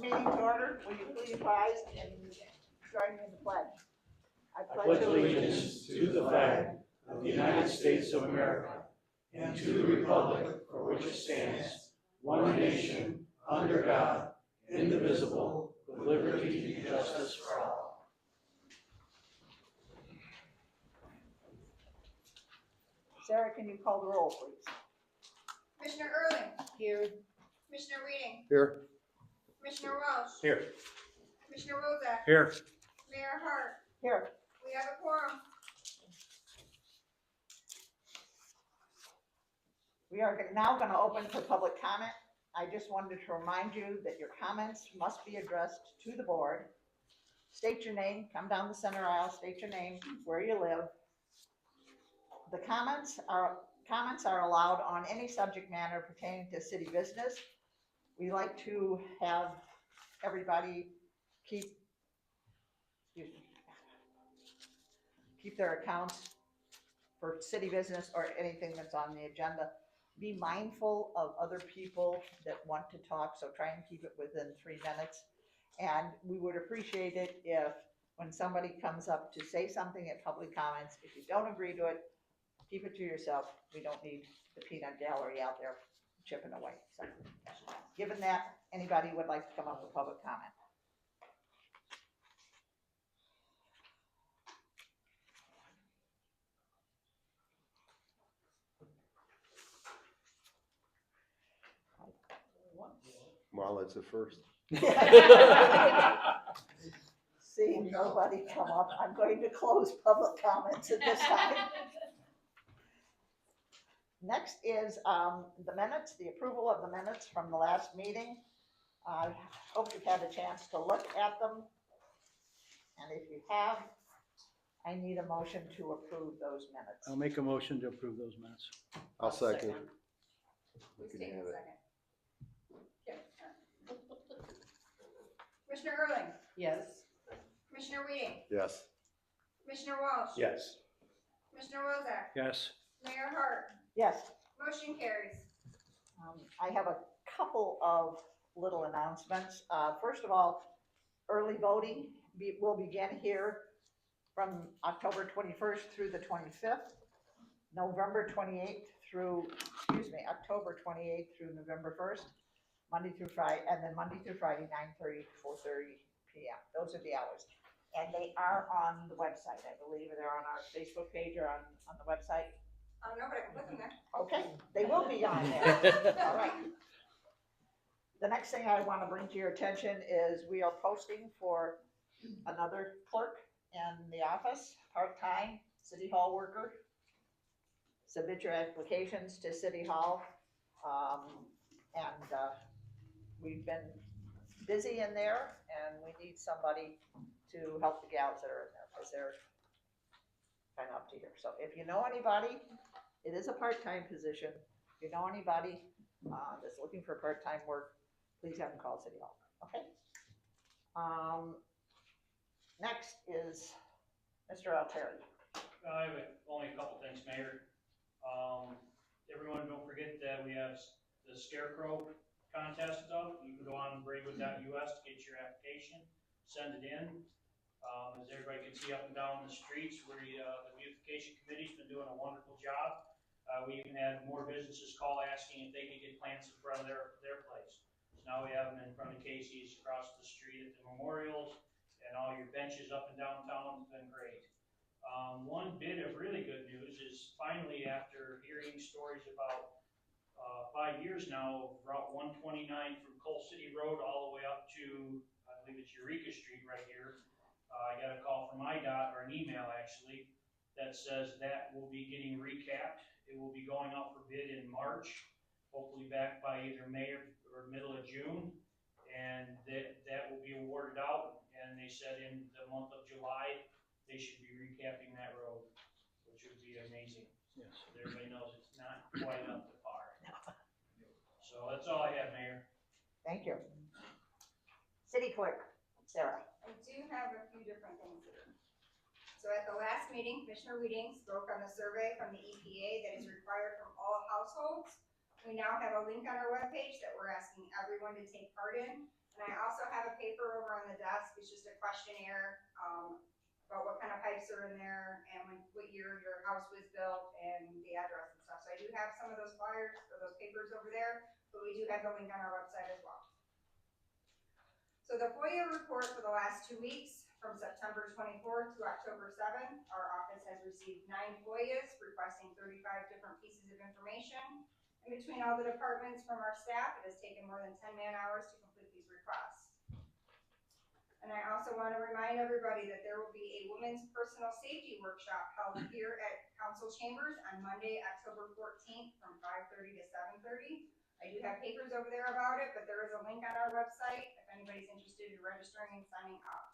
meeting to order. Will you please rise and join me in the pledge? I pledge allegiance to the flag of the United States of America and to the republic for which it stands, one nation, under God, indivisible, with liberty and justice for all. Sarah, can you call the roll, please? Commissioner Erling. Here. Commissioner Reading. Here. Commissioner Welsh. Here. Commissioner Wozak. Here. Mayor Hart. Here. We have a quorum. We are now going to open for public comment. I just wanted to remind you that your comments must be addressed to the board. State your name, come down the center aisle, state your name, where you live. The comments are allowed on any subject matter pertaining to city business. We like to have everybody keep their accounts for city business or anything that's on the agenda. Be mindful of other people that want to talk, so try and keep it within 3 minutes. And we would appreciate it if, when somebody comes up to say something at public comments, if you don't agree to it, keep it to yourself. We don't need the peanut gallery out there chipping away. So, given that, anybody would like to come up with public comment? Well, that's the first. Seeing nobody come up, I'm going to close public comments at this time. Next is the minutes, the approval of the minutes from the last meeting. I hope you've had a chance to look at them. And if you have, I need a motion to approve those minutes. I'll make a motion to approve those minutes. I'll second. Who's can taking have a it. second? Kim. Commissioner Erling. Yes. Commissioner Reading. Yes. Commissioner Welsh. Yes. Commissioner Wozak. Yes. Mayor Hart. Yes. Motion carries. I have a couple of little announcements. First of all, early voting will begin here from October 21st through the 25th, November 28th through, October 28th through November 1st, Monday through Friday, and then Monday through Friday, 9:30 to 4:30 p.m. Those are the hours. And they are on the website, I believe. They're on our Facebook page or on the website. I don't know, but I can put them there. Okay, they will be on there. All right. The next thing I want to bring to your attention is we are posting for another clerk in the office, part-time, city hall worker. Submit your applications to City Hall. We've been busy in there and we need somebody to help the gals that are in there because they're kind of up to here. So if you know anybody, it is a part-time position. If you know anybody that's looking for part-time work, please have them call City Hall, okay? Next is Mr. Altieri. I have only a couple things, Mayor. Everyone, don't forget that we have the Scarecrow contest up. You can go on Braidwood.us to get your application, send it in. As everybody can see up and down the streets, the beautification committee's been doing a wonderful job. We even had more businesses call asking if they could get plants in front of their place. So now we have them in front of Casey's, across the street at the memorials, and all your benches up and downtown. It's been great. One bit of really good news is finally, after hearing stories about 5 years now, Route 129 from Coal City Road all the way up to, I believe it's Eureka Street right here. I got a call from IDOT, or an email actually, that says that will be getting recapped. It will be going out for bid in March, hopefully back by either May or middle of June. And that will be awarded out. And they said in the month of July, they should be recapping that road, which would be amazing. Yes. So everybody knows it's not quite up to par. So that's all I have, Mayor. Thank you. City Clerk, Sarah. I do have a few different things here. So at the last meeting, Commissioner Reading spoke on the survey from the EPA that is required from all households. We now have a link on our webpage that we're asking everyone to take part in. And I also have a paper over on the desk, it's just a questionnaire, about what kind of pipes are in there and what year your house was built and the address and stuff. So I do have some of those flyers, or those papers over there, but we do have the link on our website as well. So the FOIA report for the last 2 weeks, from September 24th to October 7th, our office has received 9 FOIAs requesting 35 different pieces of information. And between all the departments from our staff, it has taken more than 10 man-hours to complete these requests. And I also want to remind everybody that there will be a women's personal safety workshop held here at Council Chambers on Monday, October 14th from 5:30 to 7:30. I do have papers over there about it, but there is a link on our website if anybody's interested in registering and signing up.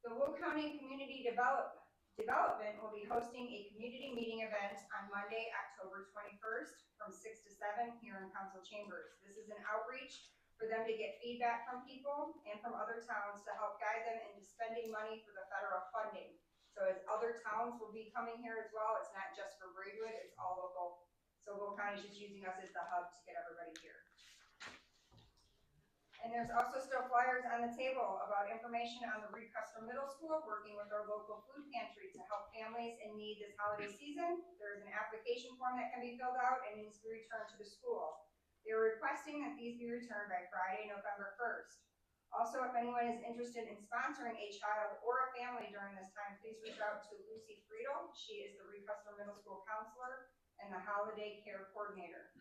The Will County Community Development will be hosting a community meeting event on Monday, October 21st from 6 to 7 here in Council Chambers. This is an outreach for them to get feedback from people and from other towns to help guide them into spending money for the federal funding. So as other towns will be coming here as well, it's not just for Braidwood, it's all local. So Will County's just using us as the hub to get everybody here. And there's also still flyers on the table about information on the Reed Custer Middle School, working with our local food pantry to help families in need this holiday season. There is an application form that can be filled out and needs to be returned to the school. They are requesting that these be returned by Friday, November 1st. Also, if anyone is interested in sponsoring a child or a family during this time, please reach out to Lucy Friedel. She is the Reed Custer Middle School counselor and the holiday care coordinator.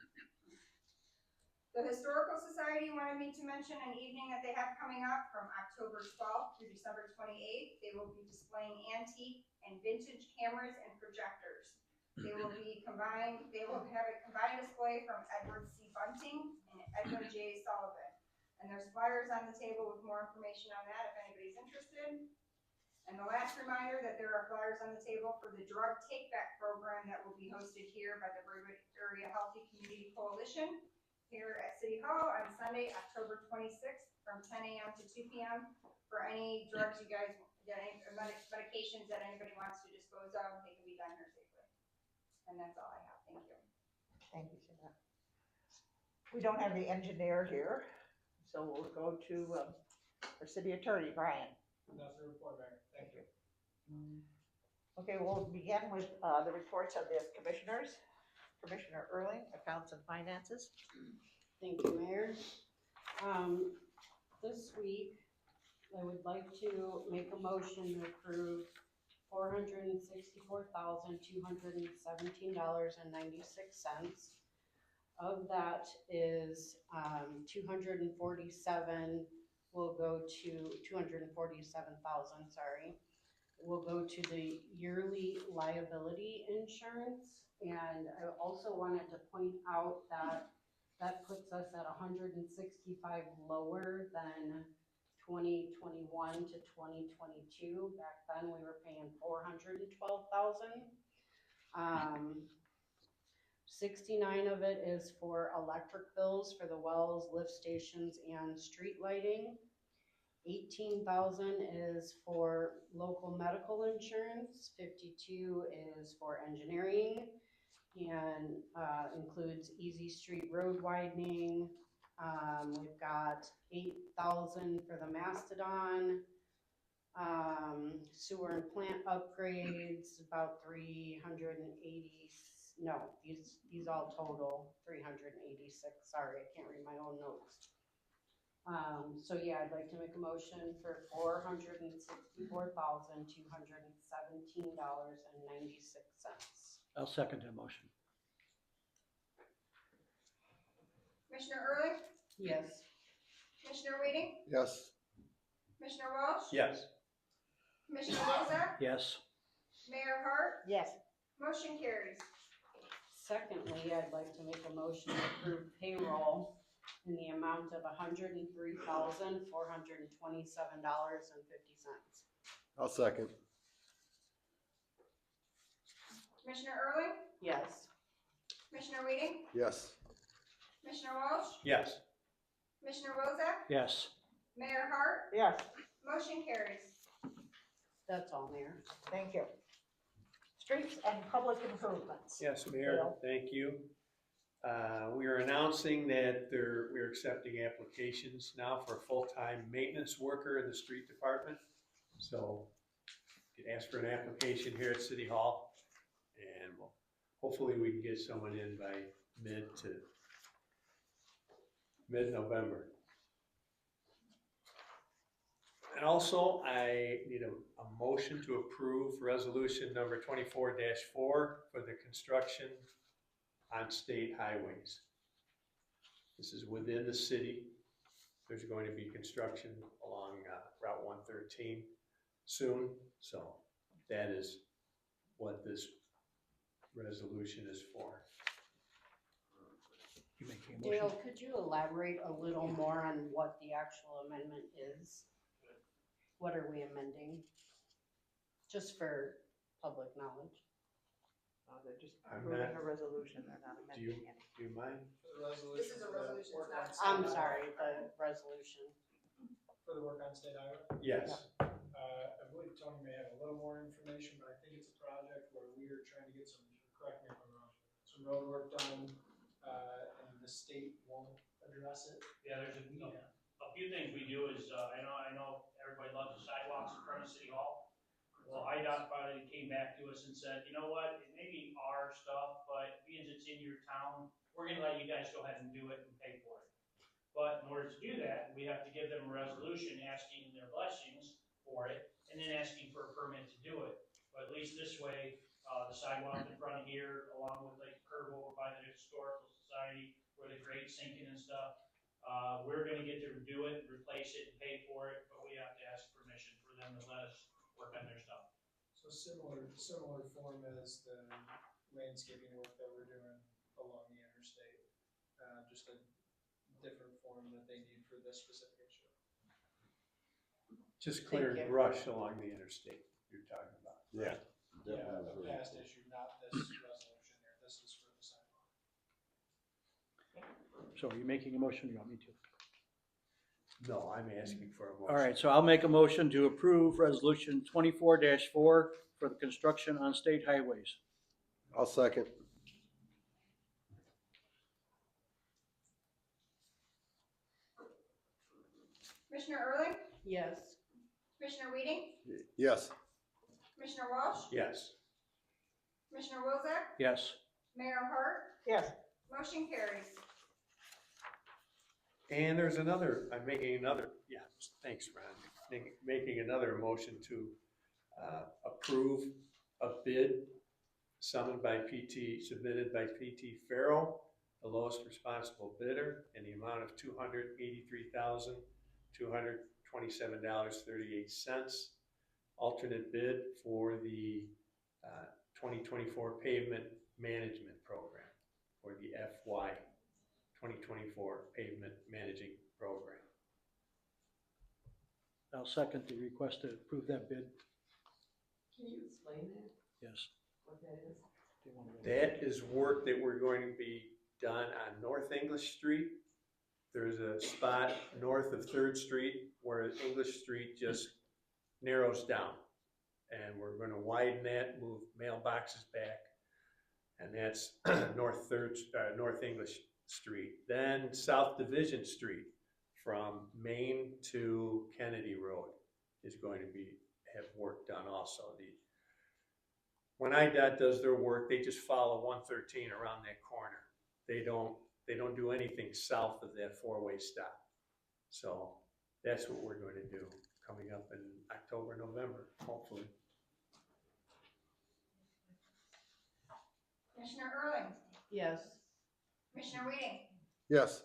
The Historical Society wanted me to mention an evening that they have coming up from October 12th through December 28th. They will be displaying antique and vintage cameras and projectors. They will have a combined display from Edward C. Bunting and Edwin J. Sullivan. And there's flyers on the table with more information on that if anybody's interested. And the last reminder that there are flyers on the table for the drug take-back program that will be hosted here by the Braidwood Area Healthy Community Coalition here at City Hall on Sunday, October 26th from 10 a.m. to 2 p.m. for any drugs you guys, any medications that anybody wants to dispose of, they can be done here safely. And that's all I have. Thank you. Thank you, Sarah. We don't have the engineer here, so we'll go to our city attorney, Brian. That's the report, Mayor. Thank you. Okay, we'll begin with the reports of the commissioners. Commissioner Erling, Accounts and Finances. Thank you, Mayor. This week, I would like to make a motion to approve $464,217.96. Of that is 247 will go to 247,000, sorry, will go to the yearly liability insurance. And I also wanted to point out that that puts us at 165 lower than 2021 to 2022. Back then, we were paying $412,000. 69 of it is for electric bills for the wells, lift stations, and street lighting. 18,000 is for local medical insurance. 52 is for engineering and includes Easy Street road widening. We've got 8,000 for the Mastodon, sewer and plant upgrades, about 380. No, these all total 386. Sorry, I can't read my own notes. So yeah, I'd like to make a motion for $464,217.96. I'll second that motion. Commissioner Erling, Yes. Commissioner Whedon, Yes. Commissioner Walsh, Yes. Commissioner Lozak, Yes. Mayor Hart, Yes. motion carries. Secondly, I'd like to make a motion to approve payroll in the amount of $103,427.50. I'll second. Commissioner Erling, Yes. Commissioner Whedon, Yes. Commissioner Walsh, Yes. Commissioner Lozak, Yes. Mayor Hart, Yes, motion carries. That's all, Mayor. thank you. Streets and public improvements. Yes, Mayor, Bill. thank you. We are announcing that we're accepting applications now for a full-time maintenance worker in the street department. So you can ask for an application here at City Hall, and hopefully we can get someone in by mid-November. And also, I need a motion to approve resolution number 24-4 for the construction on state highways. This is within the city. There's going to be construction along Route 113 soon, so that is what this resolution is for. You making a motion? Dale, could you elaborate a little more on what the actual amendment is? What are we amending? Just for public knowledge. They're just I'm approving not- a resolution, they're not Do you, amending anything. do you mind? This is a resolution, for the work it's on not- I'm state sorry, highway. the resolution. For the work on state highway. Yes. I believe Tony may have a little more information, but I think it's a project where we are trying to get some, correct me if I'm wrong, some road work done, and the state won't address it. Yeah, there's a few things we do is, I know everybody loves the sidewalks in front of City Hall. Well, IDOT finally came back to us and said, you know what, it may be our stuff, but being it's in your town, we're gonna let you guys go ahead and do it and pay for it. But in order to do that, we have to give them a resolution asking their blessings for it, and then asking for a permit to do it. But at least this way, the sidewalk in front of here, along with like the curb over by the Historical Society, where the grade's sinking and stuff, we're gonna get to do it, replace it, and pay for it, but we have to ask permission for them to let us work on their stuff. So similar form as the landscaping work that we're doing along the interstate, just a different form that they need for this specific issue. Just Thank clearing you. brush along the interstate you're talking about. Yeah. Yeah, definitely. a past issue, not this resolution here, this is for the sidewalk. So are you making a motion? You want me to? No, I'm asking for a motion. All right, so I'll make a motion to approve resolution 24-4 for the construction on state highways. I'll second. Commissioner Erling, Yes. Commissioner Weeding, Yes. Commissioner Walsh, Yes. Commissioner Wilczek, Yes. Mayor Hart, Yes, motion carries. And there's I'm making another, yeah, thanks, Ron. Making another motion to approve a bid submitted by PT Farrell, the lowest responsible bidder, in the amount of $283,227.38. Alternate bid for the 2024 pavement management program, or the FY 2024 pavement managing program. I'll second the request to approve that bid. Can you explain that, Yes. what that is? That is work that we're going to be done on North English Street. There's a spot north of 3rd Street where English Street just narrows down. And we're gonna widen that, move mailboxes back. And that's North English Street. Then South Division Street from Main to Kennedy Road is going to have work done also. When IDOT does their work, they just follow 113 around that corner. They don't do anything south of that 4-way stop. So that's what we're going to do coming up in October, November, hopefully. Commissioner Erling, Yes. Commissioner Weeding, Yes.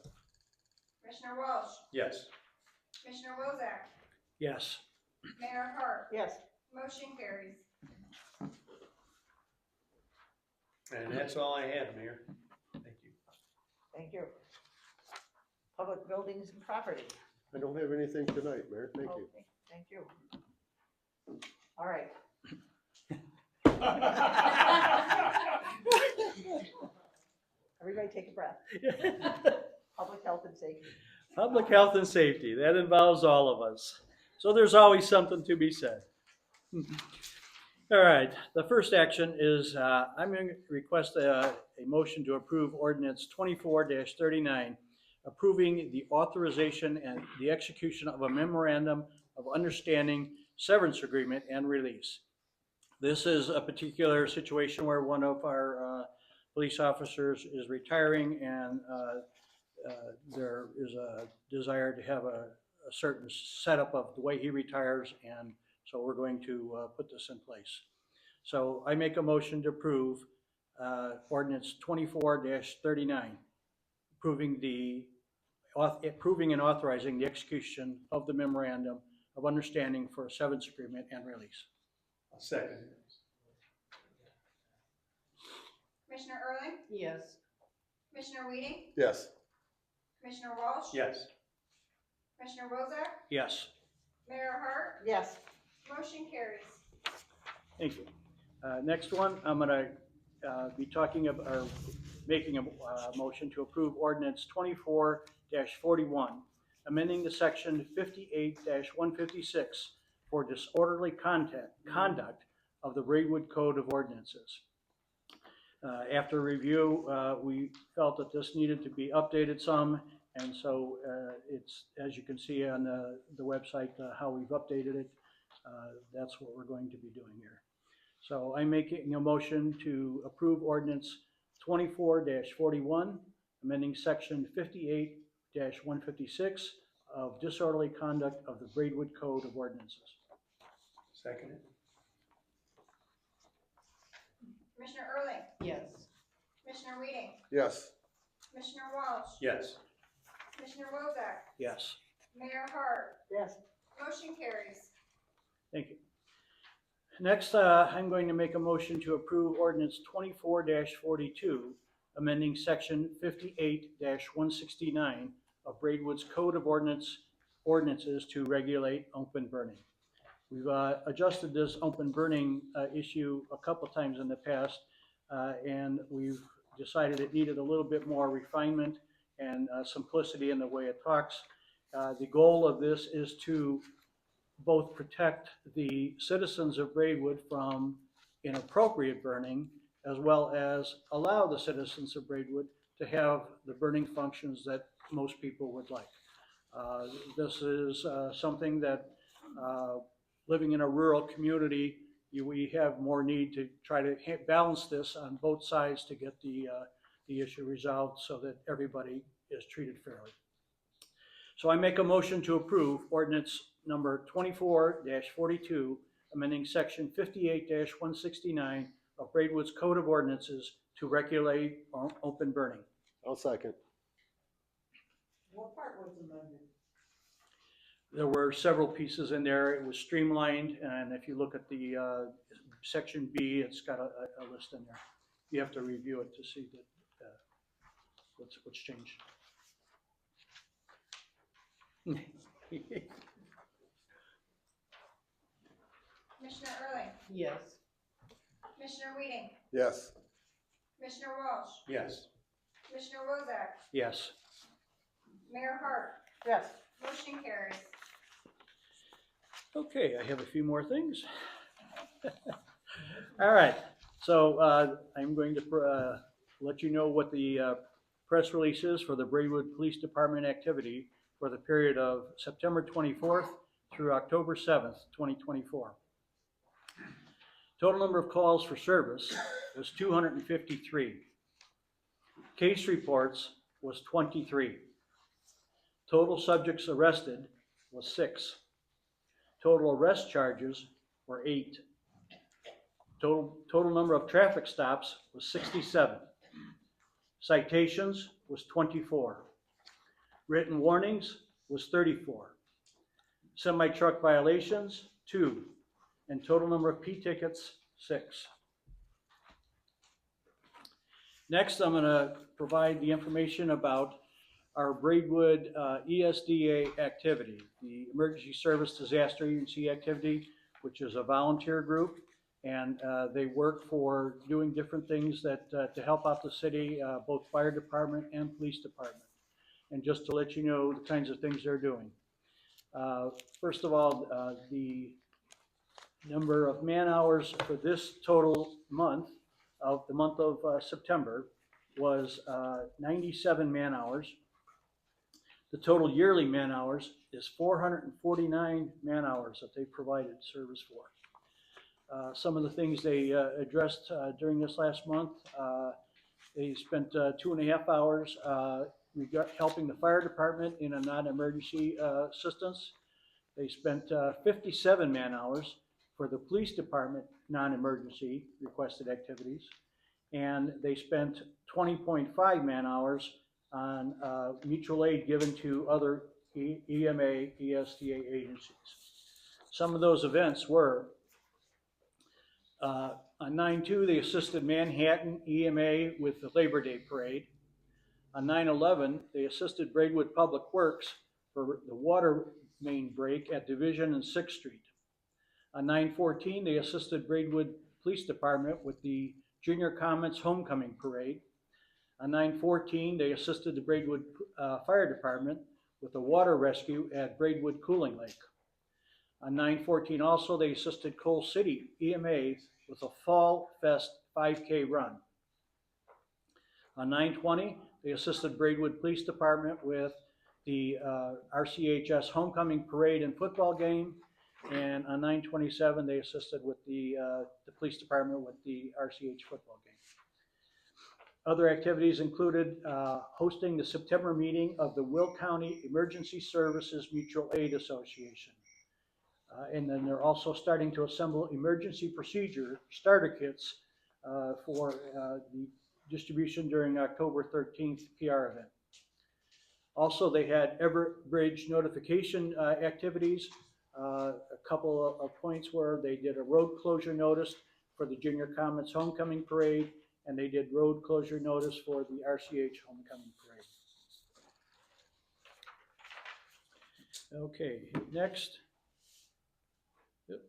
Commissioner Walsh, Yes. Commissioner Wilczek, Yes. Mayor Hart, yes, motion carries. And that's all I have, Mayor. Thank you. thank you. Public buildings and property. I don't have anything tonight, Mayor. Thank you. Okay, thank you. All right. Everybody take a breath. Public health and safety. Public health and safety, that involves all of us. So there's always something to be said. All right, the first action is, I'm going to request a motion to approve ordinance 24-39, approving the authorization and the execution of a memorandum of understanding, severance agreement, and release. This is a particular situation where one of our police officers is retiring, and there is a desire to have a certain setup of the way he retires, and so we're going to put this in place. So I make a motion to approve ordinance 24-39, approving and authorizing the execution of the memorandum of understanding for a severance agreement and release. I'll second. Commissioner Erling, Yes. Commissioner Weeding, Yes. Commissioner Walsh, Yes. Commissioner Wozak, Yes, Mayor Hart, Yes, motion carries. thank you. Next one, I'm gonna be talking about, or making a motion to approve ordinance 24-41, amending the section 58-156 for disorderly conduct of the Braidwood Code of Ordinances. After review, we felt that this needed to be updated some, and so it's, as you can see on the website, how we've updated it. That's what we're going to be doing here. So I'm making a motion to approve ordinance 24-41, amending section 58-156 of disorderly conduct of the Braidwood Code of Ordinances. Second. Commissioner Erling, Yes. Commissioner Weeding, Yes. Commissioner Walsh, Yes. Commissioner Wozak, Yes, Mayor Hart, yes, motion carries. thank you. Next, I'm going to make a motion to approve ordinance 24-42, amending section 58-169 of Braidwood's Code of Ordinances to regulate open burning. We've adjusted this open burning issue a couple times in the past, and we've decided it needed a little bit more refinement and simplicity in the way it talks. The goal of this is to both protect the citizens of Braidwood from inappropriate burning, as well as allow the citizens of Braidwood to have the burning functions that most people would like. This is something that, living in a rural community, we have more need to try to balance this on both sides to get the issue resolved so that everybody is treated fairly. So I make a motion to approve ordinance number 24-42, amending section 58-169 of Braidwood's Code of Ordinances to regulate open burning. I'll second. What part was amended? There were several pieces in there. It was streamlined, and if you look at the section B, it's got a list in there. You have to review it to see that what's changed. Commissioner Erling, Yes. Commissioner Weeding, Yes. Commissioner Walsh, Yes. Commissioner Wozak, Yes. Mayor Hart, yes. motion carries. Okay, I have a few more things. All right, so I'm going to let you know what the press release is for the Braidwood Police Department activity for the period of September 24th through October 7th, 2024. Total number of calls for service was 253. Case reports was 23. Total subjects arrested was 6. Total arrest charges were 8. Total number of traffic stops was 67. Citations was 24. Written warnings was 34. Semi-truck violations, 2. And total number of P-tickets, 6. Next, I'm going to provide the information about our Braidwood ESDA activity, the Emergency Service Disaster Agency activity, which is a volunteer group, and they work for doing different things that to help out the city, both fire department and police department. And just to let you know the kinds of things they're doing. First of all, the number of man-hours for this total month, of the month of September, was 97 man-hours. The total yearly man-hours is 449 man-hours that they provided service for. Some of the things they addressed during this last month, they spent 2.5 hours helping the fire department in a non-emergency assistance. They spent 57 man-hours for the police department non-emergency requested activities. And they spent 20.5 man-hours on mutual aid given to other EMA, ESTA agencies. Some of those events were, on 9/2, they assisted Manhattan EMA with the Labor Day Parade. On 9/11, they assisted Braidwood Public Works for the water main break at Division and 6th Street. On 9/14, they assisted Braidwood Police Department with the Junior Comets Homecoming Parade. On 9/14, they assisted the Braidwood Fire Department with the water rescue at Braidwood Cooling Lake. On 9/14 also, they assisted Coal City EMA with a Fall Fest 5K run. On 9/20, they assisted Braidwood Police Department with the RCHS Homecoming Parade and football game. And on 9/27, they assisted with the police department with the RCH football game. Other activities included hosting the September meeting of the Will County Emergency Services Mutual Aid Association. And then they're also starting to assemble emergency procedure starter kits for the distribution during October 13th PR event. Also, they had Everbridge notification activities. A couple of points where they did a road closure notice for the Junior Comets Homecoming Parade, and they did road closure notice for the RCH Homecoming Parade. Okay, next. Yep.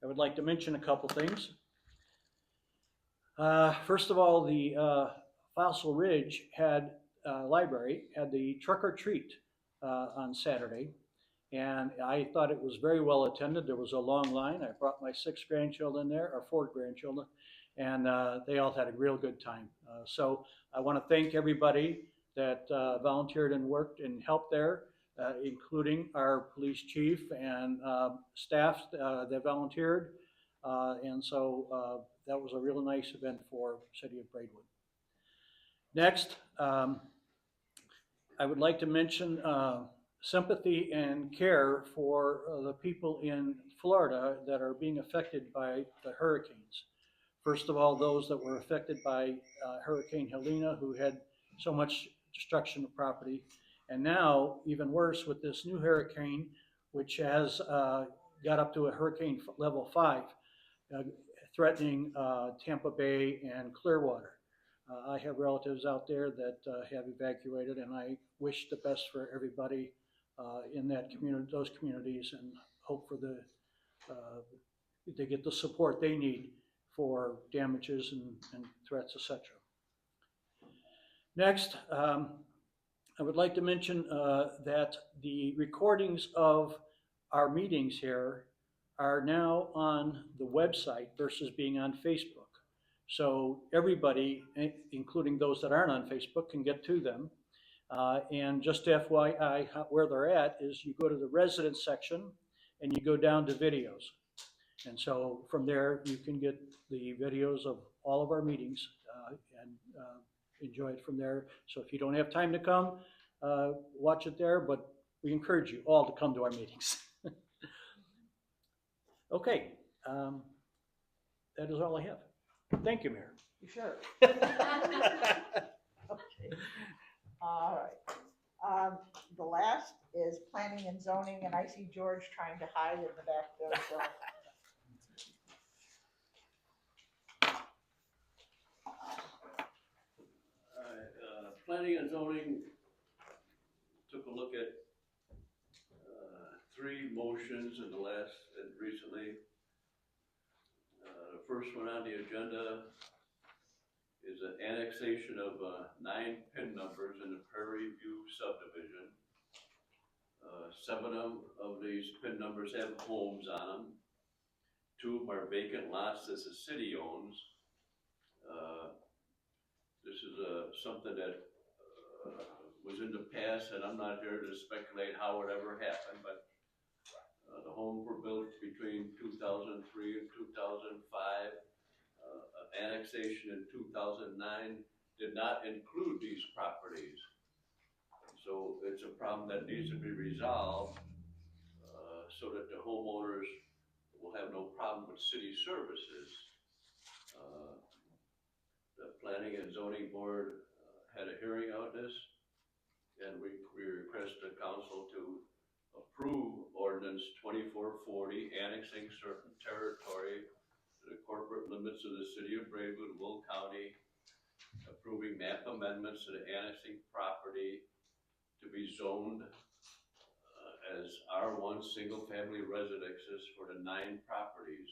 I would like to mention a couple things. First of all, the Fossil Ridge Library had the Truck or Treat on Saturday. And I thought it was very well attended. There was a long line. I brought my 6 grandchildren there, or 4 grandchildren, and they all had a real good time. So I want to thank everybody that volunteered and worked and helped there, including our police chief and staff that volunteered. And so that was a really nice event for the city of Braidwood. Next, I would like to mention sympathy and care for the people in Florida that are being affected by the hurricanes. First of all, those that were affected by Hurricane Helene, who had so much destruction of property. And now, even worse, with this new hurricane, which has got up to a hurricane level 5, threatening Tampa Bay and Clearwater. I have relatives out there that have evacuated, and I wish the best for everybody in that community, those communities, and hope for they get the support they need for damages and threats, etc. Next, I would like to mention that the recordings of our meetings here are now on the website versus being on Facebook. So everybody, including those that aren't on Facebook, can get to them. And just FYI, where they're at is you go to the residence section and you go down to videos. And so from there, you can get the videos of all of our meetings and enjoy it from there. So if you don't have time to come, watch it there, but we encourage you all to come to our meetings. Okay, that is all I have. Thank you, Mayor. You sure? Okay. All right. The last is planning and zoning, and I see George trying to hide in the back there, so. Planning and zoning took a look at 3 motions in the recently. The first one on the agenda is an annexation of 9 PIN numbers in the Prairie View subdivision. 7 of these PIN numbers have homes on them. 2 of them are vacant lots that the city owns. This is something that was in the past, and I'm not here to speculate how it ever happened, but the homes were built between 2003 and 2005. Annexation in 2009 did not include these properties. So it's a problem that needs to be resolved so that the homeowners will have no problem with city services. The Planning and Zoning Board had a hearing on this, and we request the council to approve ordinance 2440, annexing certain territory to the corporate limits of the city of Braidwood, Will County, approving map amendments to the annexing property to be zoned as R1 single-family residences for the 9 properties.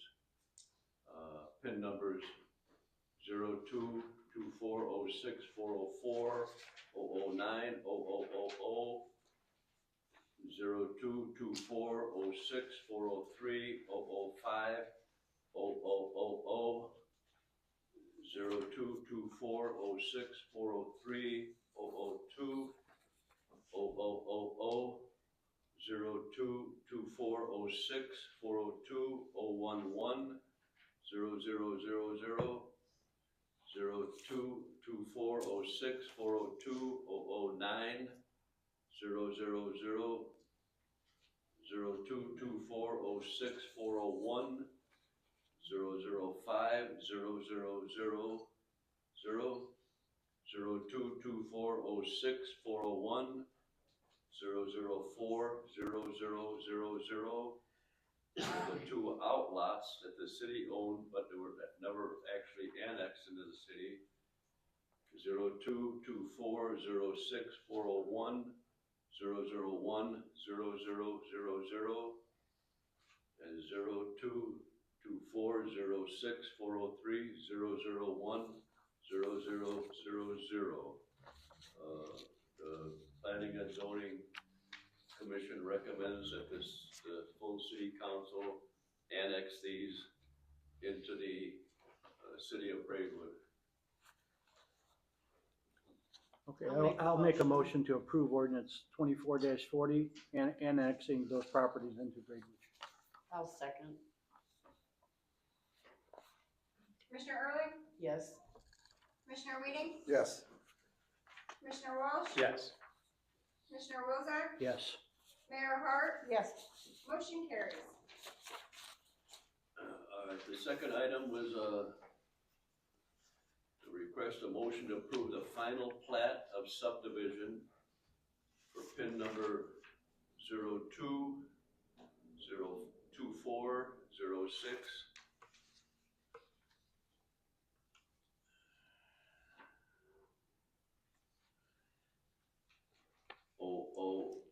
PIN numbers 0224064040090000, 0224064030050000, 022406403002, 022406402011, 0000, 022406402009, 000, 0224064010, 005, 000, 0224064010, 004, 0000. The 2 outlots that the city owned, but they were never actually annexed into the city. 0224064010, 001, 0000, and 022406403001, 0000. The Planning and Zoning Commission recommends that the full city council annex these into the city of Braidwood. Okay, I'll make a motion to approve ordinance 24-40 and annexing those properties into Braidwood. I'll second. Commissioner Early, Yes. Commissioner Weeding, Yes. Commissioner Walsh, Yes. Commissioner Wilczek, Yes. Mayor Hart, Yes, motion carries. The second item was to request a motion to approve the final plat of subdivision for PIN number 02-02406.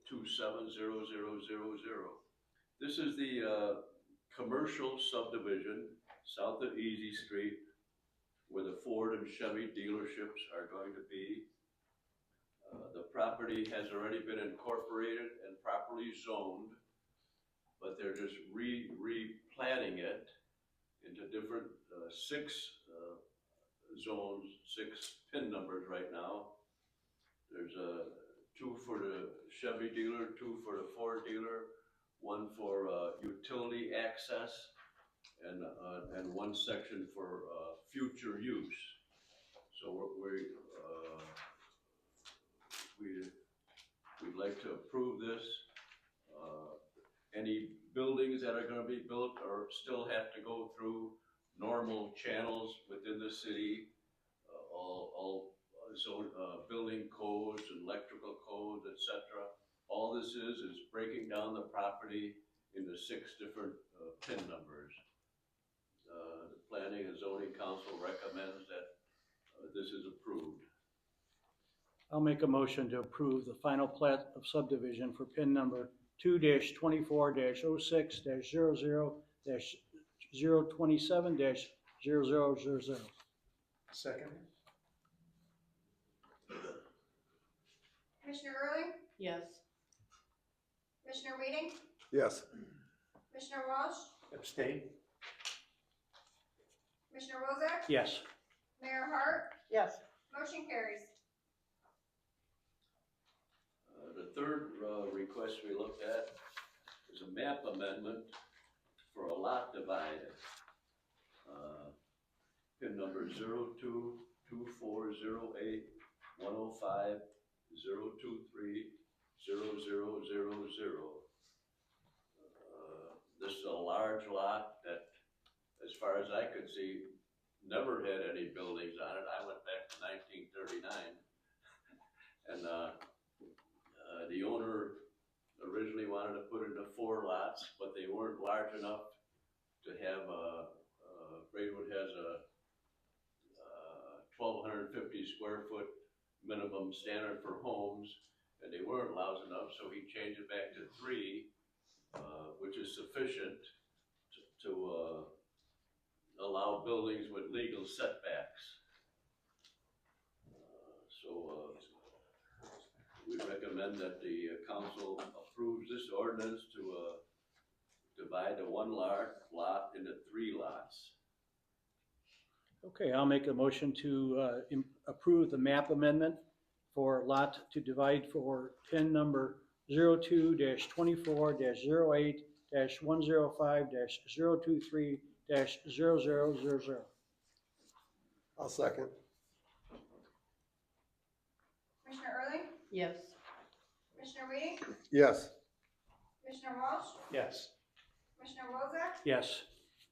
270000. This is the commercial subdivision south of Easy Street where the Ford and Chevy dealerships are going to be. The property has already been incorporated and properly zoned, but they're just replanting it into different 6 zones, 6 PIN numbers right now. There's 2 for the Chevy dealer, 2 for the Ford dealer, 1 for utility access, and 1 section for future use. So we'd like to approve this. Any buildings that are going to be built or still have to go through normal channels within the city, all zone, building codes and electrical codes, etc. All this is breaking down the property into 6 different PIN numbers. The Planning and Zoning Council recommends that this is approved. I'll make a motion to approve the final plat of subdivision for PIN number 2-24-06-00-027-0000. Second. Commissioner Early, Yes. Commissioner Weeding, Yes. Commissioner Walsh, Abstain? Commissioner Wozak, Yes. Mayor Hart, Yes, motion carries. The third request we looked at is a map amendment for a lot divide. PIN number 02-2408-105-023-0000. This is a large lot that, as far as I could see, never had any buildings on it. I went back to 1939. And the owner originally wanted to put it into 4 lots, but they weren't large enough to have Braidwood has a 1,250 square foot minimum standard for homes, and they weren't large enough, so he changed it back to 3, which is sufficient to allow buildings with legal setbacks. We recommend that the council approves this ordinance to divide the 1 lot into 3 lots. Okay, I'll make a motion to approve the map amendment for lot to divide for PIN number 02-24-08-105-023-0000. I'll second. Commissioner Early, Yes. Commissioner Weeding, Yes. Commissioner Walsh, Yes. Commissioner Wozak, Yes.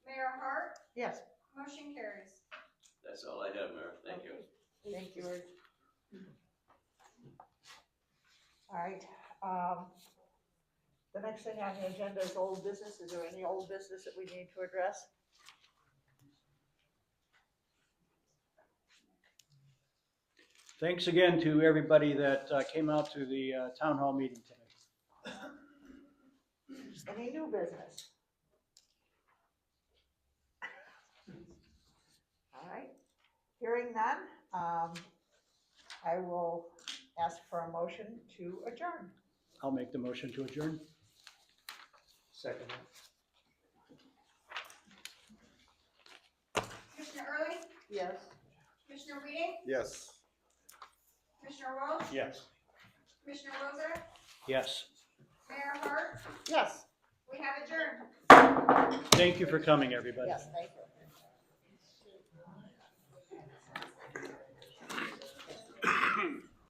Mayor Hart, yes. motion carries. That's all I have, Mayor. Thank you. Thank you. All right, the next thing on the agenda is old business. Is there any old business that we need to address? Thanks again to everybody that came out to the town hall meeting tonight. Any new business? All right, hearing none, I will ask for a motion to adjourn. I'll make the motion to adjourn. Second? Commissioner Early, Yes. Commissioner Weeding, Yes. Commissioner Walsh, Yes. Commissioner Wozak, Yes. Mayor Hart, Yes, we have adjourned. Thank you for coming, everybody. yes, thank you.